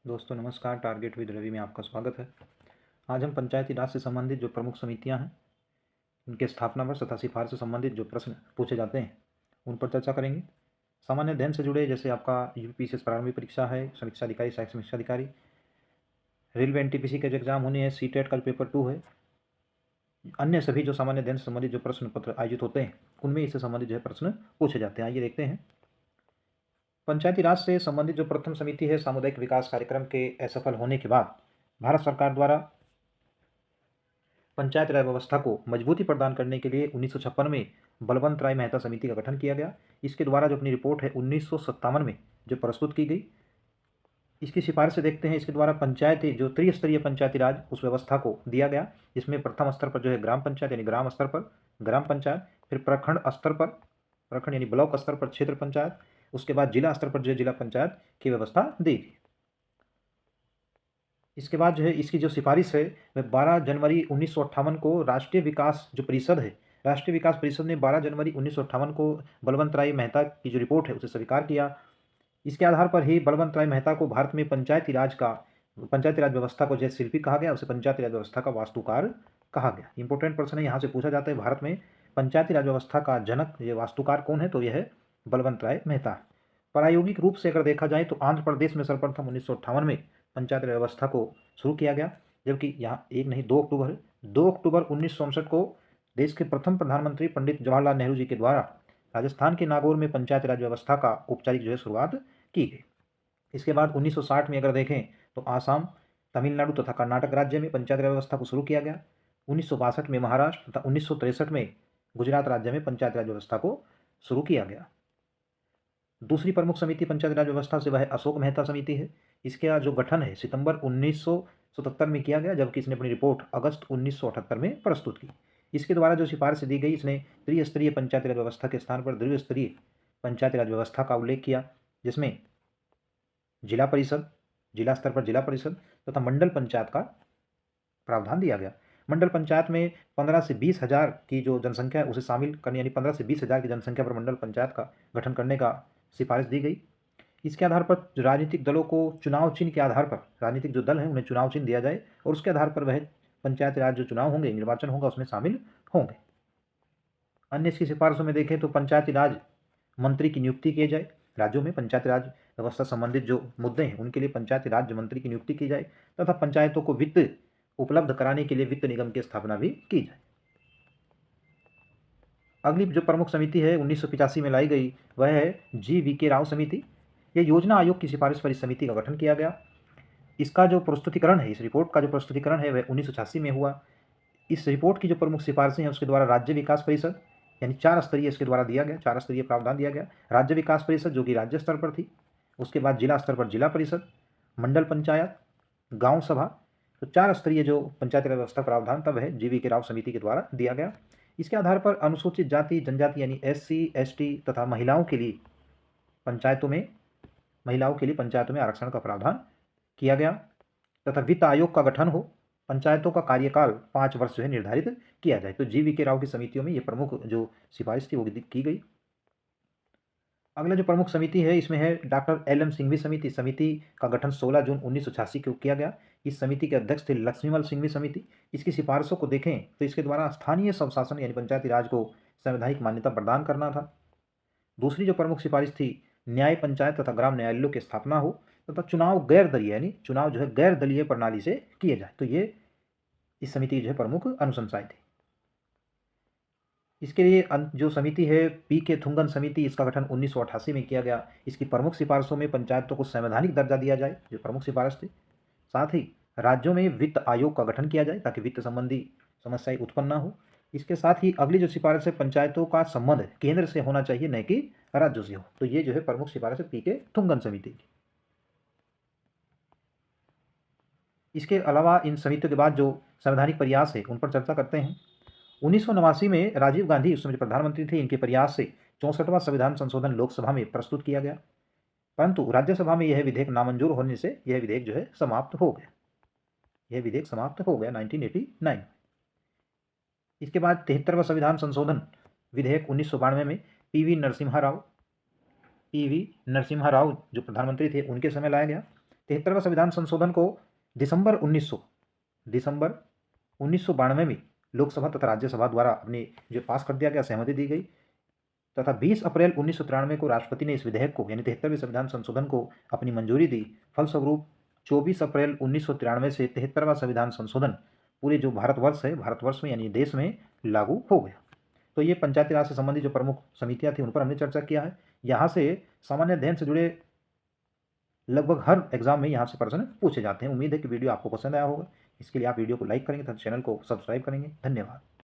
दोस्तों नमस्कार। Target with Ravi में आपका स्वागत है। आज हम पंचायती राज से संबंधित जो प्रमुख समितियां हैं उनके स्थापना वर्ष तथा सिफारिश से संबंधित जो प्रश्न पूछे जाते हैं उन पर चर्चा करेंगे। सामान्य अध्ययन से जुड़े जैसे आपका यूपीपीसीएस प्रारंभिक परीक्षा है, समीक्षा अधिकारी, सहायक समीक्षा अधिकारी, रेलवे एनटीपीसी के जो एग्जाम होने हैं, सीटेट का जो पेपर 2 है, अन्य सभी जो सामान्य अध्ययन से संबंधित जो प्रश्न पत्र आयोजित होते हैं उनमें इससे संबंधित जो है प्रश्न पूछे जाते हैं। आइए देखते हैं। पंचायती राज से संबंधित जो प्रथम समिति है, सामुदायिक विकास कार्यक्रम के असफल होने के बाद भारत सरकार द्वारा पंचायत राज व्यवस्था को मजबूती प्रदान करने के लिए 1956 में बलवंत राय मेहता समिति का गठन किया गया। इसके द्वारा जो अपनी रिपोर्ट है 1957 में जो प्रस्तुत की गई, इसकी सिफारिश से देखते हैं। इसके द्वारा पंचायती जो त्रिस्तरीय पंचायती राज उस व्यवस्था को दिया गया, जिसमें प्रथम स्तर पर जो है ग्राम पंचायत यानी ग्राम स्तर पर ग्राम पंचायत, फिर प्रखंड स्तर पर प्रखंड यानी ब्लॉक स्तर पर क्षेत्र पंचायत, उसके बाद जिला स्तर पर जो है जिला पंचायत की व्यवस्था दी गई। इसके बाद जो है इसकी जो सिफारिश है वह 12 जनवरी 1958 को राष्ट्रीय विकास जो परिषद है, राष्ट्रीय विकास परिषद ने 12 जनवरी 1958 को बलवंत राय मेहता की जो रिपोर्ट है उसे स्वीकार किया। इसके आधार पर ही बलवंत राय मेहता को भारत में पंचायती राज व्यवस्था को जैसे शिल्पी कहा गया, उसे पंचायती राज व्यवस्था का वास्तुकार कहा गया। इंपॉर्टेंट प्रश्न है, यहाँ से पूछा जाता है भारत में पंचायती राज व्यवस्था का जनक ये वास्तुकार कौन है, तो यह है बलवंत राय मेहता। प्रायोगिक रूप से अगर देखा जाए तो आंध्र प्रदेश में सर्वप्रथम 1958 में पंचायत व्यवस्था को शुरू किया गया, जबकि यहाँ एक नहीं 2 अक्टूबर 1964 को देश के प्रथम प्रधानमंत्री पंडित जवाहरलाल नेहरू जी के द्वारा राजस्थान के नागौर में पंचायत राज व्यवस्था का औपचारिक जो है शुरुआत की गई। इसके बाद 1960 में अगर देखें तो आसाम, तमिलनाडु तथा कर्नाटक राज्य में पंचायत राज व्यवस्था को शुरू किया गया। 1962 में महाराष्ट्र तथा 1963 में गुजरात राज्य में पंचायत राज व्यवस्था को शुरू किया गया। दूसरी प्रमुख समिति पंचायत राज व्यवस्था से वह अशोक मेहता समिति है। इसका जो गठन है सितंबर 1977 में किया गया, जबकि इसने अपनी रिपोर्ट अगस्त 1978 में प्रस्तुत की। इसके द्वारा जो सिफारिश दी गई, इसने त्रिस्तरीय पंचायती राज व्यवस्था के स्थान पर द्विस्तरीय पंचायती राज व्यवस्था का उल्लेख किया, जिसमें जिला परिषद, जिला स्तर पर जिला परिषद तथा मंडल पंचायत का प्रावधान दिया गया। मंडल पंचायत में 15 से 20 हज़ार की जो जनसंख्या है उसे शामिल करने यानी 15 से 20 हज़ार की जनसंख्या पर मंडल पंचायत का गठन करने का सिफारिश दी गई। इसके आधार पर राजनीतिक दलों को चुनाव चिन्ह के आधार पर, राजनीतिक जो दल हैं उन्हें चुनाव चिन्ह दिया जाए और उसके आधार पर वह पंचायत राज जो चुनाव होंगे, निर्वाचन होगा, उसमें शामिल होंगे। अन्य इसकी सिफारिशों में देखें तो पंचायती राज मंत्री की नियुक्ति की जाए। राज्यों में पंचायती राज व्यवस्था संबंधित जो मुद्दे हैं उनके लिए पंचायती राज मंत्री की नियुक्ति की जाए तथा पंचायतों को वित्त उपलब्ध कराने के लिए वित्त निगम की स्थापना भी की जाए। अगली जो प्रमुख समिति है 1985 में लाई गई वह है GVK राव समिति। यह योजना आयोग की सिफारिश पर इस समिति का गठन किया गया। इसका जो प्रस्तुतिकरण है, इस रिपोर्ट का जो प्रस्तुतिकरण है वह 1986 में हुआ। इस रिपोर्ट की जो प्रमुख सिफारिशें हैं उसके द्वारा राज्य विकास परिषद यानी 4 स्तरीय इसके द्वारा दिया गया, 4 स्तरीय प्रावधान दिया गया। राज्य विकास परिषद जो कि राज्य स्तर पर थी, उसके बाद जिला स्तर पर जिला परिषद, मंडल पंचायत, गांव सभा, तो 4 स्तरीय जो पंचायती राज व्यवस्था प्रावधान था वह GVK राव समिति के द्वारा दिया गया। इसके आधार पर अनुसूचित जाति जनजाति यानी SC ST तथा महिलाओं के लिए पंचायतों में आरक्षण का प्रावधान किया गया तथा वित्त आयोग का गठन हो, पंचायतों का कार्यकाल 5 वर्ष जो है निर्धारित किया जाए। तो GVK राव की समितियों में ये प्रमुख जो सिफारिश थी वो की गई। अगला जो प्रमुख समिति है इसमें है डॉक्टर LM सिंघवी समिति। समिति का गठन 16 जून 1986 को किया गया। इस समिति के अध्यक्ष थे लक्ष्मीमल सिंघवी समिति। इसकी सिफारिशों को देखें तो इसके द्वारा स्थानीय स्वशासन यानी पंचायती राज को संवैधानिक मान्यता प्रदान करना था। दूसरी जो प्रमुख सिफारिश थी न्याय पंचायत तथा ग्राम न्यायालयों की स्थापना हो तथा चुनाव गैर दलीय यानी चुनाव जो है गैर दलीय प्रणाली से किए जाए। तो ये इस समिति की जो है प्रमुख अनुशंसाएं थी। इसके लिए जो समिति है PK थुंगन समिति, इसका गठन 1988 में किया गया। इसकी प्रमुख सिफारिशों में पंचायतों को संवैधानिक दर्जा दिया जाए, जो प्रमुख सिफारिश थी। साथ ही राज्यों में वित्त आयोग का गठन किया जाए ताकि वित्त संबंधी समस्याएं उत्पन्न ना हो। इसके साथ ही अगली जो सिफारिश है पंचायतों का संबंध केंद्र से होना चाहिए न कि राज्यों से हो। तो ये जो है प्रमुख सिफारिश है PK थुंगन समिति की। इसके अलावा इन समितियों के बाद जो संवैधानिक प्रयास है उन पर चर्चा करते हैं। 1989 में राजीव गांधी उस समय प्रधानमंत्री थे, इनके प्रयास से 64वां संविधान संशोधन लोकसभा में प्रस्तुत किया गया, परंतु राज्यसभा में यह विधेयक नामंजूर होने से यह विधेयक जो है समाप्त हो गया। 1989। इसके बाद 73वां संविधान संशोधन विधेयक 1992 में PV नरसिम्हा राव जो प्रधानमंत्री थे उनके समय लाया गया। 73वां संविधान संशोधन को दिसंबर 1992 में लोकसभा तथा राज्यसभा द्वारा अपने जो पास कर दिया गया, सहमति दी गई तथा 20 अप्रैल 1993 को राष्ट्रपति ने इस विधेयक को यानी 73वें संविधान संशोधन को अपनी मंजूरी दी। फलस्वरूप 24 अप्रैल 1993 से 73वां संविधान संशोधन पूरे जो भारतवर्ष है, भारतवर्ष में यानी देश में लागू हो गया। तो ये पंचायती राज से संबंधित जो प्रमुख समितियां थी उन पर हमने चर्चा किया है। यहाँ से सामान्य अध्ययन से जुड़े लगभग हर एग्जाम में यहाँ से प्रश्न पूछे जाते हैं। उम्मीद है कि वीडियो आपको पसंद आया होगा। इसके लिए आप वीडियो को लाइक करेंगे तथा चैनल को सब्सक्राइब करेंगे। धन्यवाद।